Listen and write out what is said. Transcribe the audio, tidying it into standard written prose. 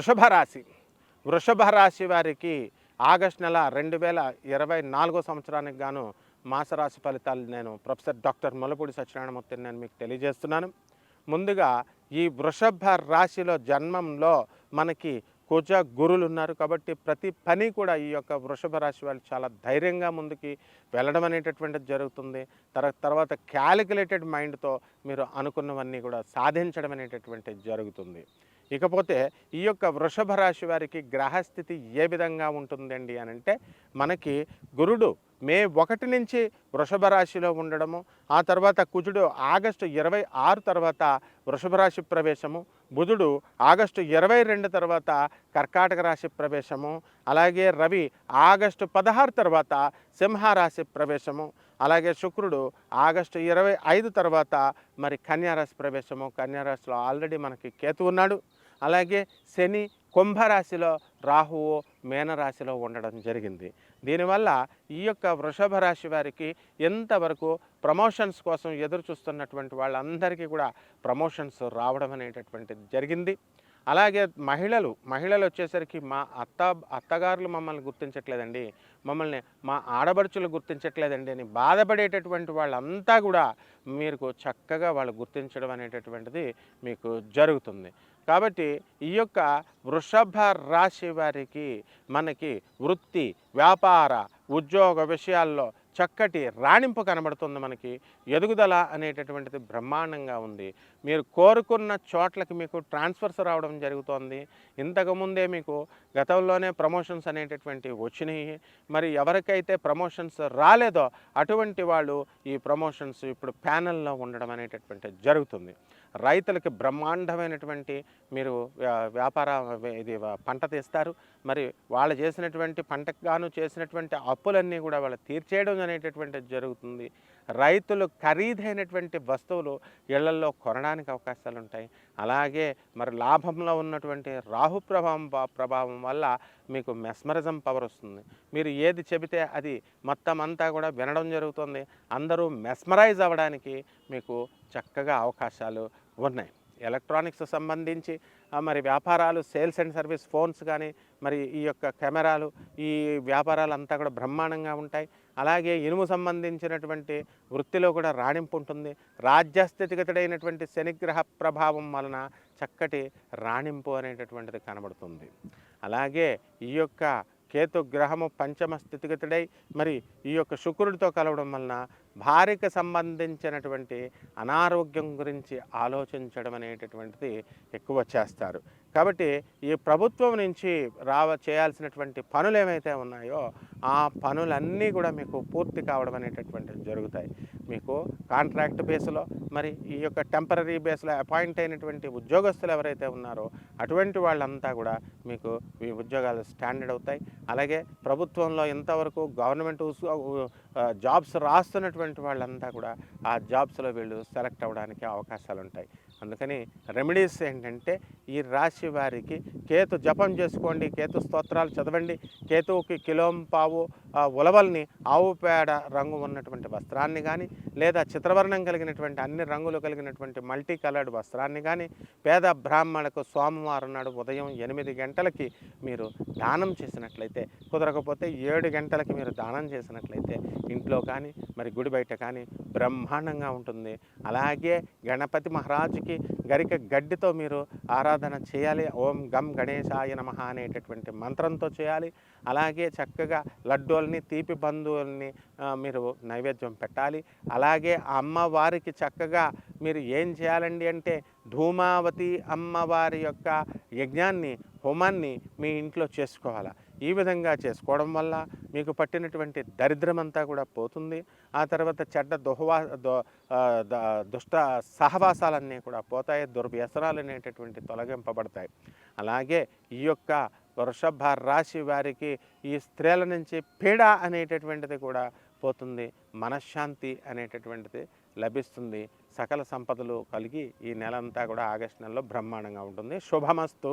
వృషభ రాశి. వృషభ రాశి వారికి ఆగస్టు నెల 2024 సంవత్సరానికి గాను మాసరాశి ఫలితాలు నేను ప్రొఫెసర్ డాక్టర్ ముల్లపూడి సత్యనారాయణమూర్తిని నేను మీకు తెలియజేస్తున్నాను. ముందుగా ఈ వృషభ రాశిలో జన్మంలో మనకి కుజ గురులు ఉన్నారు కాబట్టి ప్రతి పని కూడా ఈ యొక్క వృషభ రాశి వాళ్ళు చాలా ధైర్యంగా ముందుకి వెళ్ళడం అనేటటువంటిది జరుగుతుంది. తర్వాత క్యాలిక్యులేటెడ్ మైండ్తో మీరు అనుకున్నవన్నీ కూడా సాధించడం అనేటటువంటిది జరుగుతుంది. ఇకపోతే ఈ యొక్క వృషభ రాశి వారికి గ్రహస్థితి ఏ విధంగా ఉంటుందండి అని అంటే, మనకి గురుడు మే 1 నుంచి వృషభ రాశిలో ఉండడము, ఆ తర్వాత కుజుడు ఆగస్టు 26 తర్వాత వృషభ రాశి ప్రవేశము, బుధుడు ఆగస్టు 22 తర్వాత కర్కాటక రాశి ప్రవేశము, అలాగే రవి ఆగస్టు 16 తర్వాత సింహరాశి ప్రవేశము, అలాగే శుక్రుడు ఆగస్టు 25 తర్వాత మరి కన్యారాశి ప్రవేశము. కన్యారాశిలో ఆల్రెడీ మనకి కేతు ఉన్నాడు. అలాగే శని కుంభరాశిలో, రాహువు మీనరాశిలో ఉండడం జరిగింది. దీనివల్ల ఈ యొక్క వృషభ రాశి వారికి ఎంతవరకు ప్రమోషన్స్ కోసం ఎదురు చూస్తున్నటువంటి వాళ్ళందరికీ కూడా ప్రమోషన్స్ రావడం అనేటటువంటిది జరిగింది. అలాగే మహిళలు వచ్చేసరికి మా అత్తగారులు మమ్మల్ని గుర్తించట్లేదండి, మమ్మల్ని మా ఆడబడుచులు గుర్తించట్లేదండి అని బాధపడేటటువంటి వాళ్ళంతా కూడా మీకు చక్కగా వాళ్ళు గుర్తించడం అనేటటువంటిది మీకు జరుగుతుంది. కాబట్టి ఈ యొక్క వృషభ రాశి వారికి మనకి వృత్తి, వ్యాపార, ఉద్యోగ విషయాల్లో చక్కటి రాణింపు కనబడుతుంది. మనకి ఎదుగుదల అనేటటువంటిది బ్రహ్మాండంగా ఉంది. మీరు కోరుకున్న చోట్లకి మీకు ట్రాన్స్ఫర్స్ రావడం జరుగుతోంది. ఇంతకుముందే మీకు గతంలోనే ప్రమోషన్స్ అనేటటువంటివి వచ్చినాయి. మరి ఎవరికైతే ప్రమోషన్స్ రాలేదో అటువంటి వాళ్ళు ఈ ప్రమోషన్స్ ఇప్పుడు ప్యానెల్లో ఉండడం అనేటటువంటిది జరుగుతుంది. రైతులకి బ్రహ్మాండమైనటువంటి మీరు పంట తీస్తారు. మరి వాళ్ళు చేసినటువంటి పంటకు గాను చేసినటువంటి అప్పులన్నీ కూడా వాళ్ళు తీర్చేయడం అనేటటువంటిది జరుగుతుంది. రైతులు ఖరీదైనటువంటి వస్తువులు ఇళ్లల్లో కొనడానికి అవకాశాలు ఉంటాయి. అలాగే మరి లాభంలో ఉన్నటువంటి రాహు ప్రభావం వల్ల మీకు మెస్మరిజం పవర్ వస్తుంది. మీరు ఏది చెబితే అది మొత్తం అంతా కూడా వినడం జరుగుతుంది. అందరూ మెస్మరైజ్ అవ్వడానికి మీకు చక్కగా అవకాశాలు ఉన్నాయి. ఎలక్ట్రానిక్స్ సంబంధించి మరి వ్యాపారాలు, సేల్స్ అండ్ సర్వీస్, ఫోన్స్ కానీ మరి ఈ యొక్క కెమెరాలు, ఈ వ్యాపారాలు అంతా కూడా బ్రహ్మాండంగా ఉంటాయి. అలాగే ఇనుము సంబంధించినటువంటి వృత్తిలో కూడా రాణింపు ఉంటుంది. రాజ్యస్థితిగతుడైనటువంటి శనిగ్రహ ప్రభావం వలన చక్కటి రాణింపు అనేటటువంటిది కనబడుతుంది. అలాగే ఈ యొక్క కేతు గ్రహము పంచమ స్థితిగతుడై మరి ఈ యొక్క శుక్రుడితో కలవడం వలన భార్యకు సంబంధించినటువంటి అనారోగ్యం గురించి ఆలోచించడం అనేటటువంటిది ఎక్కువ చేస్తారు. కాబట్టి ఈ ప్రభుత్వం నుంచి చేయాల్సినటువంటి పనులు ఏమైతే ఉన్నాయో ఆ పనులన్నీ కూడా మీకు పూర్తి కావడం అనేటటువంటివి జరుగుతాయి. మీకు కాంట్రాక్ట్ బేస్లో మరి ఈ యొక్క టెంపరీ బేస్లో అపాయింట్ అయినటువంటి ఉద్యోగస్తులు ఎవరైతే ఉన్నారో అటువంటి వాళ్ళంతా కూడా మీకు ఈ ఉద్యోగాలు స్టాండర్డ్ అవుతాయి. అలాగే ప్రభుత్వంలో ఇంతవరకు గవర్నమెంట్ జాబ్స్ రాస్తున్నటువంటి వాళ్ళంతా కూడా ఆ జాబ్స్లో వీళ్ళు సెలెక్ట్ అవ్వడానికి అవకాశాలు ఉంటాయి. అందుకని రెమెడీస్ ఏంటంటే ఈ రాశి వారికి కేతు జపం చేసుకోండి, కేతు స్తోత్రాలు చదవండి, కేతువుకి కిలోంపావు ఉలవల్ని ఆవు పేడ రంగు ఉన్నటువంటి వస్త్రాన్ని కానీ లేదా చిత్రవర్ణం కలిగినటువంటి అన్ని రంగులు కలిగినటువంటి మల్టీ కలర్డ్ వస్త్రాన్ని కానీ పేద బ్రాహ్మణులకు సోమవారం నాడు ఉదయం 8 గంటలకి మీరు దానం చేసినట్లయితే, కుదరకపోతే 7 గంటలకి మీరు దానం చేసినట్లయితే ఇంట్లో కానీ మరి గుడి బయట కానీ బ్రహ్మాండంగా ఉంటుంది. అలాగే గణపతి మహారాజుకి గరిక గడ్డితో మీరు ఆరాధన చేయాలి. ఓం గం గణేశాయ నమః అనేటటువంటి మంత్రంతో చేయాలి. అలాగే చక్కగా లడ్డూల్ని, తీపి బంధువుల్ని మీరు నైవేద్యం పెట్టాలి. అలాగే అమ్మవారికి చక్కగా మీరు ఏం చేయాలండి అంటే ధూమావతి అమ్మవారి యొక్క యజ్ఞాన్ని, హోమాన్ని మీ ఇంట్లో చేసుకోవాలి. ఈ విధంగా చేసుకోవడం వల్ల మీకు పట్టినటువంటి దరిద్రమంతా కూడా పోతుంది. ఆ తర్వాత చెడ్డ దుష్ట సహవాసాలన్నీ కూడా పోతాయి. దుర్వ్యసనాలు అనేటటువంటి తొలగింపబడతాయి. అలాగే ఈ యొక్క వృషభ రాశి వారికి ఈ స్త్రీల నుంచి పీడ అనేటటువంటిది కూడా పోతుంది. మనశ్శాంతి అనేటటువంటిది లభిస్తుంది. సకల సంపదలు కలిగి ఈ నెలంతా కూడా ఆగస్టు నెలలో బ్రహ్మాండంగా ఉంటుంది. శుభమస్తు.